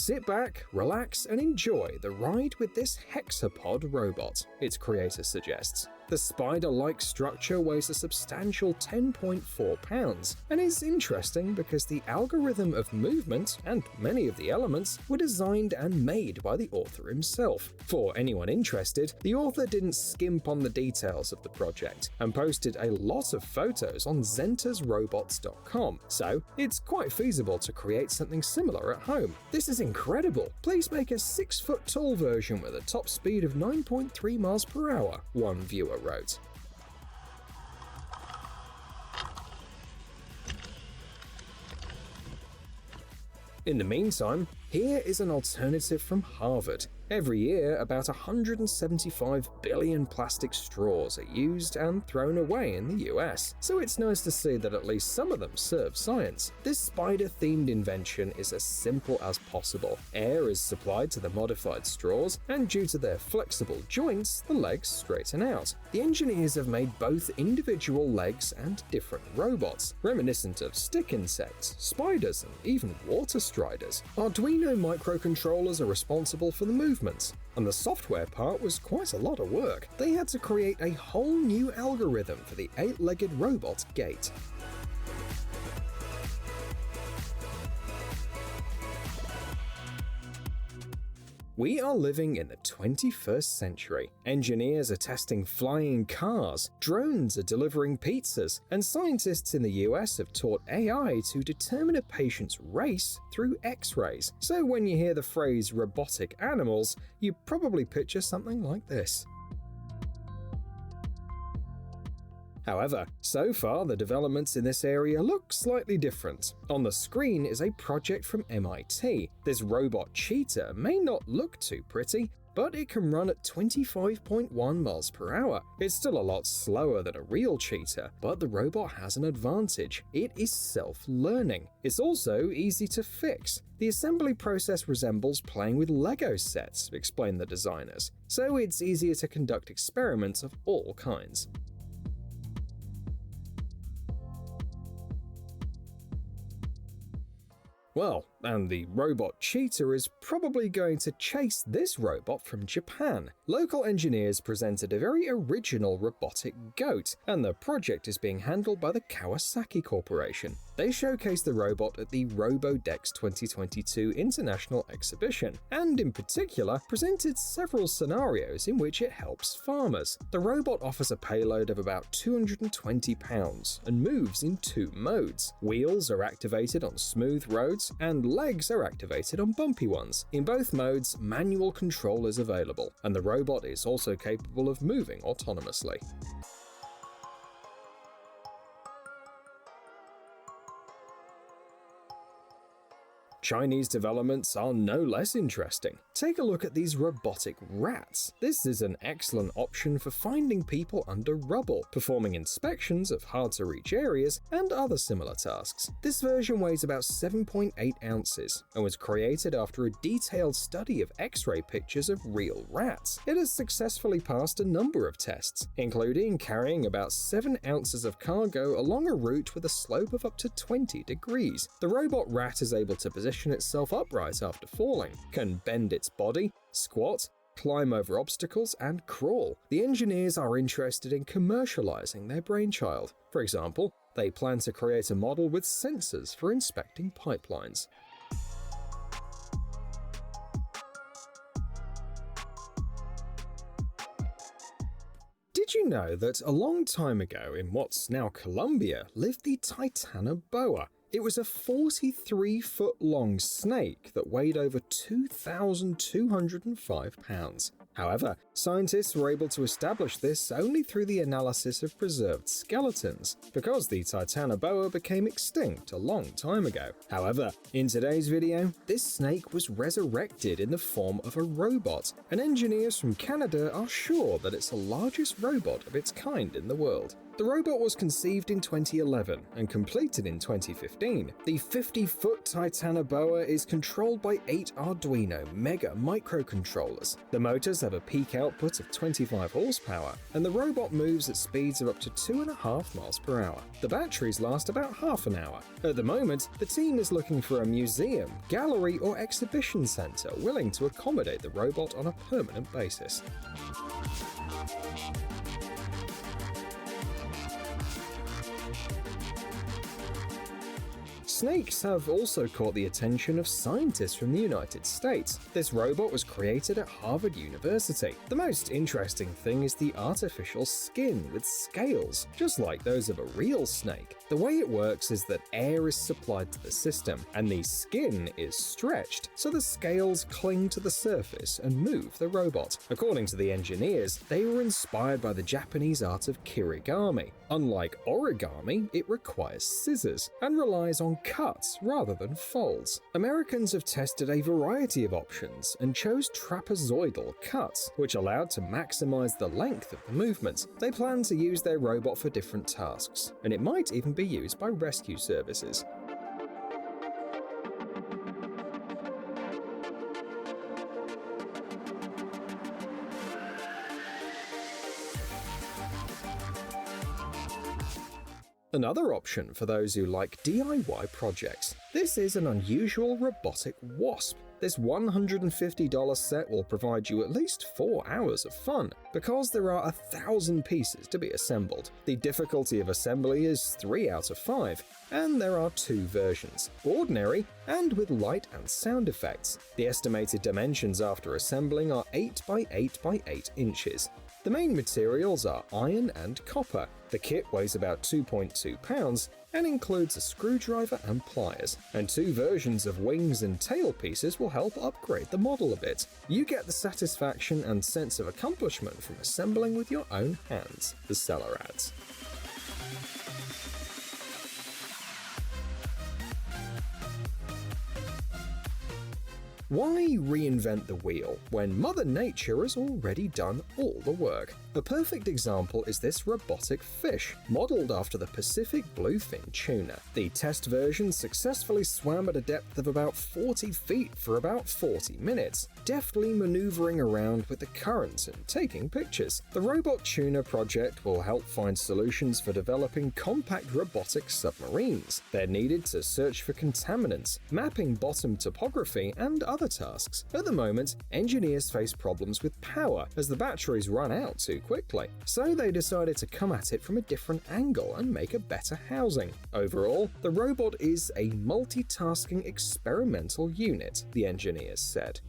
Sit back, relax, and enjoy the ride with this hexapod robot, its creator suggests. The spider-like structure weighs a substantial 10.4 pounds and is interesting because the algorithm of movement and many of the elements were designed and made by the author himself. For anyone interested, the author didn't skimp on the details of the project and posted a lot of photos on zentasrobots.com, so it's quite feasible to create something similar at home. This is incredible! Please make a 6-foot-tall version with a top speed of 9.3 miles per hour, one viewer wrote. In the meantime, here is an alternative from Harvard. Every year, about 175 billion plastic straws are used and thrown away in the US, so it's nice to see that at least some of them serve science. This spider-themed invention is as simple as possible. Air is supplied to the modified straws, and due to their flexible joints, the legs straighten out. The engineers have made both individual legs and different robots, reminiscent of stick insects, spiders, and even water striders. Arduino microcontrollers are responsible for the movement, and the software part was quite a lot of work. They had to create a whole new algorithm for the 8-legged robot Gate. We are living in the 21st century. Engineers are testing flying cars, drones are delivering pizzas, and scientists in the US have taught AI to determine a patient's race through X-rays. So when you hear the phrase robotic animals, you probably picture something like this. However, so far the developments in this area look slightly different. On the screen is a project from MIT. This robot cheetah may not look too pretty, but it can run at 25.1 miles per hour. It's still a lot slower than a real cheetah, but the robot has an advantage. It is self-learning. It's also easy to fix. The assembly process resembles playing with Lego sets, explain the designers, so it's easier to conduct experiments of all kinds. Well, and the robot cheetah is probably going to chase this robot from Japan. Local engineers presented a very original robotic goat, and the project is being handled by the Kawasaki Corporation. They showcased the robot at the RoboDex 2022 International Exhibition, and in particular presented several scenarios in which it helps farmers. The robot offers a payload of about 220 pounds and moves in 2 modes. Wheels are activated on smooth roads, and legs are activated on bumpy ones. In both modes, manual control is available, and the robot is also capable of moving autonomously. Chinese developments are no less interesting. Take a look at these robotic rats. This is an excellent option for finding people under rubble, performing inspections of hard-to-reach areas, and other similar tasks. This version weighs about 7.8 ounces and was created after a detailed study of X-ray pictures of real rats. It has successfully passed a number of tests, including carrying about 7 ounces of cargo along a route with a slope of up to 20 degrees. The robot rat is able to position itself upright after falling, can bend its body, squat, climb over obstacles, and crawl. The engineers are interested in commercializing their brainchild. For example, they plan to create a model with sensors for inspecting pipelines. Did you know that a long time ago in what's now Colombia lived the Titanoboa? It was a 43-foot-long snake that weighed over 2,205 pounds. However, scientists were able to establish this only through the analysis of preserved skeletons, because the Titanoboa became extinct a long time ago. However, in today's video, this snake was resurrected in the form of a robot, and engineers from Canada are sure that it's the largest robot of its kind in the world. The robot was conceived in 2011 and completed in 2015. The 50-foot Titanoboa is controlled by 8 Arduino Mega microcontrollers. The motors have a peak output of 25 horsepower, and the robot moves at speeds of up to 2.5 miles per hour. The batteries last about half an hour. At the moment, the team is looking for a museum, gallery, or exhibition center willing to accommodate the robot on a permanent basis. Snakes have also caught the attention of scientists from the United States. This robot was created at Harvard University. The most interesting thing is the artificial skin with scales, just like those of a real snake. The way it works is that air is supplied to the system, and the skin is stretched, so the scales cling to the surface and move the robot. According to the engineers, they were inspired by the Japanese art of kirigami. Unlike origami, it requires scissors and relies on cuts rather than folds. Americans have tested a variety of options and chose trapezoidal cuts, which allowed to maximize the length of the movement. They plan to use their robot for different tasks, and it might even be used by rescue services. Another option for those who like DIY projects. This is an unusual robotic wasp. This $150 set will provide you at least 4 hours of fun, because there are 1,000 pieces to be assembled. The difficulty of assembly is 3 out of 5, and there are 2 versions, ordinary and with light and sound effects. The estimated dimensions after assembling are 8 by 8 by 8 inches. The main materials are iron and copper. The kit weighs about 2.2 pounds and includes a screwdriver and pliers, and 2 versions of wings and tail pieces will help upgrade the model a bit. You get the satisfaction and sense of accomplishment from assembling with your own hands, the seller adds. Why reinvent the wheel when Mother Nature has already done all the work? A perfect example is this robotic fish, modeled after the Pacific bluefin tuna. The test version successfully swam at a depth of about 40 feet for about 40 minutes, deftly maneuvering around with the current and taking pictures. The Robot Tuna project will help find solutions for developing compact robotic submarines. They're needed to search for contaminants, mapping bottom topography, and other tasks. At the moment, engineers face problems with power as the batteries run out too quickly, so they decided to come at it from a different angle and make a better housing. Overall, the robot is a multitasking experimental unit, the engineers said.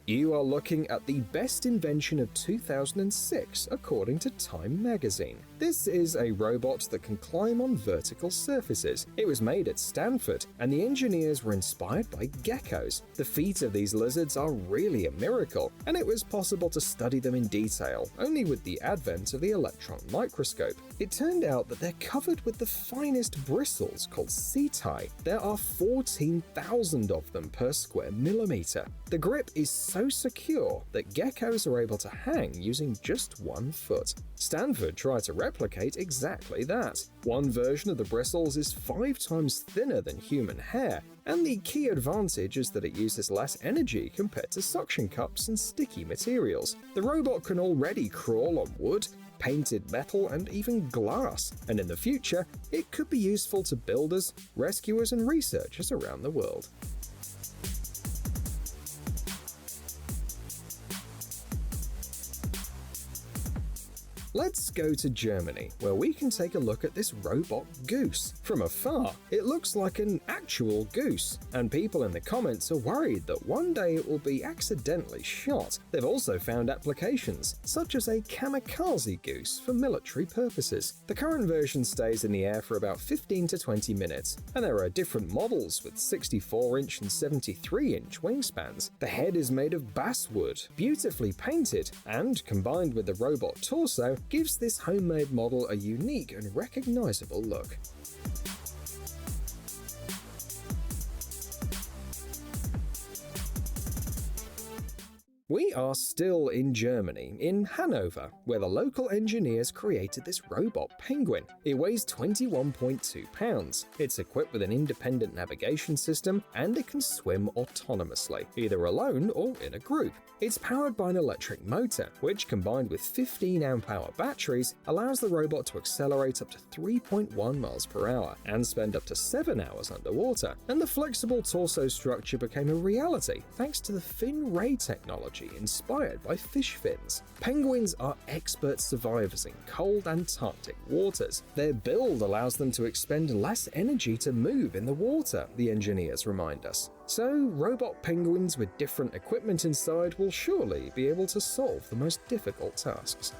You are looking at the best invention of 2006, according to Time magazine. This is a robot that can climb on vertical surfaces. It was made at Stanford, and the engineers were inspired by geckos. The feet of these lizards are really a miracle, and it was possible to study them in detail only with the advent of the electron microscope. It turned out that they're covered with the finest bristles called setae. There are 14,000 of them per square millimeter. The grip is so secure that geckos are able to hang using just 1 foot. Stanford tried to replicate exactly that. One version of the bristles is 5 times thinner than human hair, and the key advantage is that it uses less energy compared to suction cups and sticky materials. The robot can already crawl on wood, painted metal, and even glass, and in the future, it could be useful to builders, rescuers, and researchers around the world. Let's go to Germany, where we can take a look at this robot goose. From afar, it looks like an actual goose, and people in the comments are worried that one day it will be accidentally shot. They've also found applications, such as a kamikaze goose for military purposes. The current version stays in the air for about 15 to 20 minutes, and there are different models with 64-inch and 73-inch wingspans. The head is made of basswood, beautifully painted, and combined with the robot torso, gives this homemade model a unique and recognizable look. We are still in Germany, in Hanover, where the local engineers created this robot penguin. It weighs 21.2 pounds. It's equipped with an independent navigation system, and it can swim autonomously, either alone or in a group. It's powered by an electric motor, which combined with 15 amp-hour batteries allows the robot to accelerate up to 3.1 miles per hour and spend up to 7 hours underwater. And the flexible torso structure became a reality thanks to the fin ray technology inspired by fish fins. Penguins are expert survivors in cold Antarctic waters. Their build allows them to expend less energy to move in the water, the engineers remind us. So, robot penguins with different equipment inside will surely be able to solve the most difficult tasks.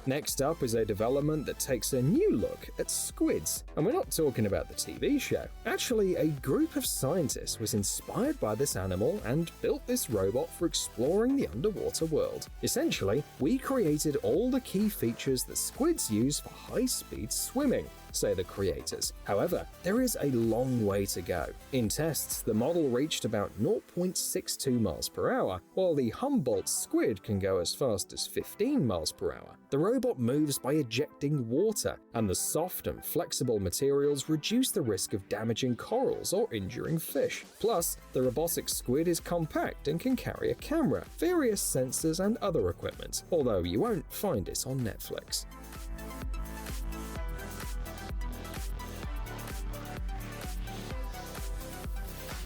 Next up is a development that takes a new look at squids. And we're not talking about the TV show. Actually, a group of scientists was inspired by this animal and built this robot for exploring the underwater world. Essentially, we created all the key features that squids use for high-speed swimming, say the creators. However, there is a long way to go. In tests, the model reached about 0.62 miles per hour, while the Humboldt squid can go as fast as 15 miles per hour. The robot moves by ejecting water, and the soft and flexible materials reduce the risk of damaging corals or injuring fish. Plus, the robotic squid is compact and can carry a camera, various sensors, and other equipment, although you won't find it on Netflix.